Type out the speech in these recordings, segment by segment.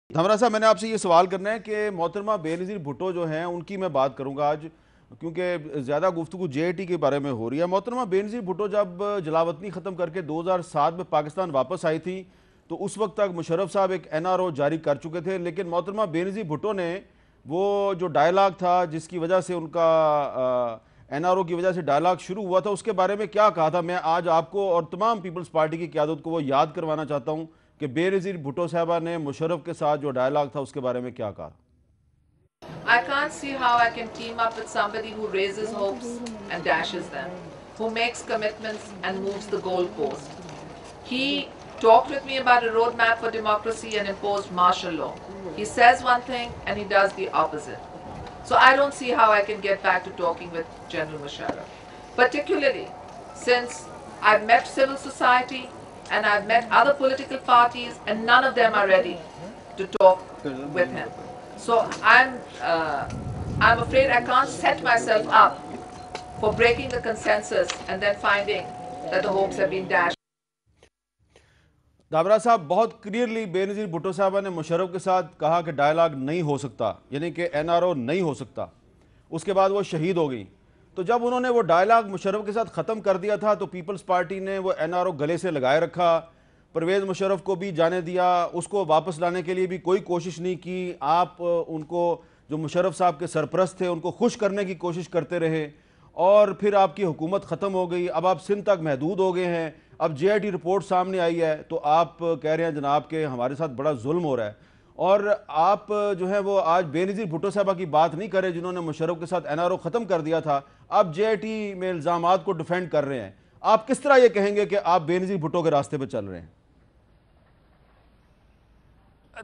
धमरा साहब, मैंने आपसे ये सवाल करना है कि मोहतरमा बेनज़ीर भुट्टो जो हैं उनकी मैं बात करूंगा आज, क्योंकि ज़्यादा गुफ्तगू जेएटी के बारे में हो रही है। मोहतरमा बेनज़ीर भुट्टो जब जलावतनी ख़त्म करके 2007 में पाकिस्तान वापस आई थी तो उस वक्त तक मुशर्रफ साहब एक एनआरओ जारी कर चुके थे, लेकिन मोहतरमा बेनज़ीर भुट्टो ने वो जो डायलाग था जिसकी वजह से उनका एनआरओ की वजह से डायलाग शुरू हुआ था, उसके बारे में क्या कहा था, मैं आज आपको और तमाम पीपल्स पार्टी की क़यादत को वो याद करवाना चाहता हूँ कि बेनज़ीर भुट्टो साहबा ने मुशर्रफ के साथ जो डायलॉग था उसके बारे में क्या कहा। I can't see how I can team up with somebody who raises hopes and dashes them, who makes commitments and moves the goalpost. He talked with me about a roadmap for democracy and imposed martial law. He says one thing and he does the opposite. So I don't see how I can get back to talking with General Musharraf, particularly since I've met civil society and I've met other political parties and none of them are ready to talk with him. So I'm afraid I can't set myself up for breaking the consensus and then finding that the hopes have been dashed. दाबरा साहब, बहुत clearly Benazir Bhutto साहबा ने मुशर्रफ के साथ कहा कि dialogue नहीं हो सकता, यानी कि एनआरओ नहीं हो सकता। उसके बाद वो शहीद हो गई। तो जब उन्होंने वो डायलॉग मुशर्रफ के साथ ख़त्म कर दिया था तो पीपल्स पार्टी ने वो एनआरओ गले से लगाए रखा, परवेज़ मुशर्रफ को भी जाने दिया, उसको वापस लाने के लिए भी कोई कोशिश नहीं की। आप उनको, जो मुशर्रफ साहब के सरपरस्त थे, उनको खुश करने की कोशिश करते रहे और फिर आपकी हुकूमत ख़त्म हो गई। अब आप सिंध तक महदूद हो गए हैं। अब जेआईटी रिपोर्ट सामने आई है तो आप कह रहे हैं जनाब के हमारे साथ बड़ा जुल्म हो रहा है, और आप जो है वो आज बेनज़ीर भुट्टो साहबा की बात नहीं कर रहे जिन्होंने मुशर्रफ के साथ एनआरओ ख़त्म कर दिया था। आप जेआईटी में इल्ज़ामात को डिफेंड कर रहे हैं। आप किस तरह ये कहेंगे कि आप बेनज़ीर भुट्टो के रास्ते पर चल रहे हैं?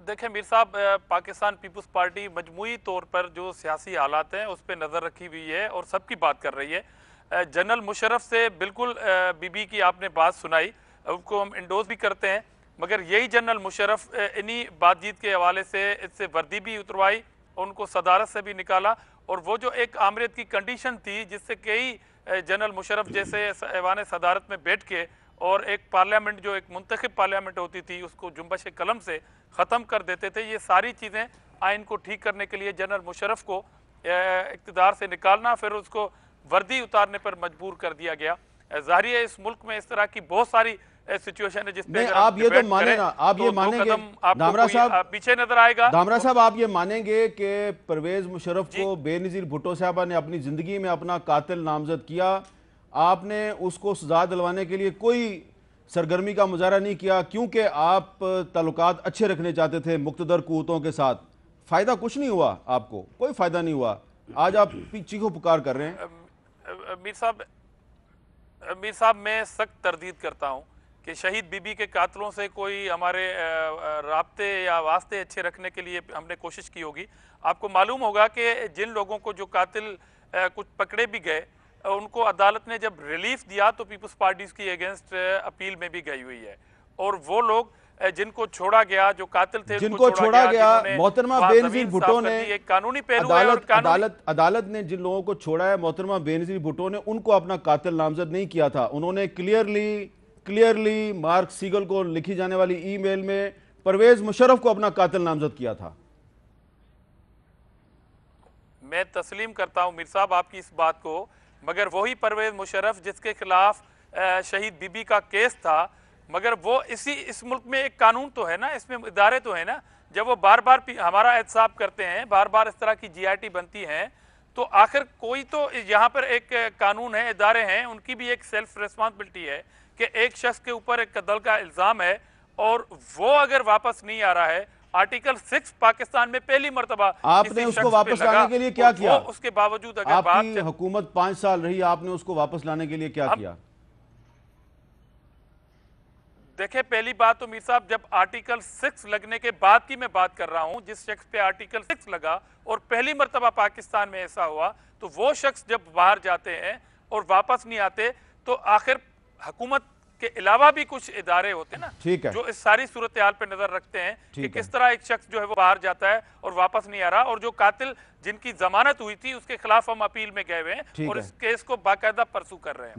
देखें मीर साहब, पाकिस्तान पीपल्स पार्टी मजमूई तौर पर जो सियासी हालात हैं उस पर नज़र रखी हुई है और सबकी बात कर रही है। जनरल मुशर्रफ से बिल्कुल बीबी की आपने बात सुनाई, उनको हम इंडोज भी करते हैं, मगर यही जनरल मुशर्रफ इन्हीं बातचीत के हवाले से इससे वर्दी भी उतरवाई, उनको सदारत से भी निकाला, और वो जो एक आमरीत की कंडीशन थी जिससे कई जनरल मुशर्रफ जैसे ऐवान सदारत में बैठ के और एक पार्लियामेंट जो एक मुंतखब पार्लियामेंट होती थी उसको जुम्बश कलम से ख़त्म कर देते थे, ये सारी चीज़ें आइन को ठीक करने के लिए जनरल मुशर्रफ को इक़्तिदार से निकालना, फिर उसको वर्दी उतारने पर मजबूर कर दिया गया। ज़ाहिर है इस मुल्क में इस तरह की बहुत सारी सिचुएशन है जिसमें आप ये तो माने ना, आप ये मानेंगे दामरा साहब, पीछे नजर आएगा। दामरा साहब, आप ये मानेंगे कि परवेज मुशर्रफ को बेनज़ीर भुट्टो साहबा ने अपनी जिंदगी में अपना कातिल नामजद किया, आपने उसको सजा दिलवाने के लिए कोई सरगर्मी का मुजाहरा नहीं किया क्योंकि आप ताल्लुकात अच्छे रखने चाहते थे मुक़्तदर क़ुव्वतों के साथ? फ़ायदा कुछ नहीं हुआ, आपको कोई फ़ायदा नहीं हुआ। आज आप चीखो पुकार कर रहे हैं। मीर साहब, मैं सख्त तरदीद करता हूँ कि शहीद बीबी के कातलों से कोई हमारे राब्ते या वास्ते अच्छे रखने के लिए हमने कोशिश की होगी। आपको मालूम होगा कि जिन लोगों को जो कातिल कुछ पकड़े भी गए, उनको अदालत ने जब रिलीफ दिया तो पीपल्स पार्टीज की अगेंस्ट अपील में भी गई हुई है, और वो लोग जिनको छोड़ा गया, जो कातिल थे, जिनको छोड़ा गया, मोहतरमा बेनज़ीर भुट्टो ने, एक कानूनी पहलू है और अदालत ने जिन लोगों को छोड़ा है, मोहतरमा बेनज़ीर भुट्टो ने उनको अपना कातिल नामजद नहीं किया था। उन्होंने क्लियरली मार्क सीगल को लिखी जाने वाली ईमेल में परवेज मुशर्रफ को अपना कातिल नामजद किया था। मैं तस्लीम करता हूं मीर साहब आपकी इस बात को, मगर वही परवेज मुशर्रफ जिसके खिलाफ शहीद बीबी का केस था, मगर वो इस मुल्क में एक कानून तो है ना, इसमें इदारे तो है ना, जब वो बार बार हमारा एहतसाब करते हैं, बार बार इस तरह की जीआईटी बनती हैं, तो आखिर कोई तो यहाँ पर एक कानून है, इदारे हैं, उनकी भी एक सेल्फ रिस्पॉन्सिबिलिटी है कि एक शख्स के ऊपर एक कत्ल का इल्ज़ाम है और वो अगर वापस नहीं आ रहा है, आर्टिकल 6 पाकिस्तान में पहली मर्तबा आपने उसको वापस लाने के लिए क्या किया? उसके बावजूद अगर आपकी हुकूमत 5 साल रही, आपने उसको वापस लाने के लिए क्या किया? देखिए, पहली बात तो मीर साहब, जब आर्टिकल 6 लगने के बाद की मैं बात कर रहा हूं, जिस शख्स पे आर्टिकल 6 लगा और पहली मर्तबा पाकिस्तान में ऐसा हुआ, तो वो शख्स जब बाहर जाते हैं और वापस नहीं आते, तो आखिर हुकूमत के अलावा भी कुछ इदारे होते हैं ना, ठीक है, जो इस सारी सूरत हाल पे नजर रखते हैं कि किस तरह एक शख्स जो है वो बाहर जाता है और वापस नहीं आ रहा, और जो कातिल जिनकी जमानत हुई थी उसके खिलाफ हम अपील में गए हुए हैं और इस केस को बाकायदा परसू कर रहे हैं।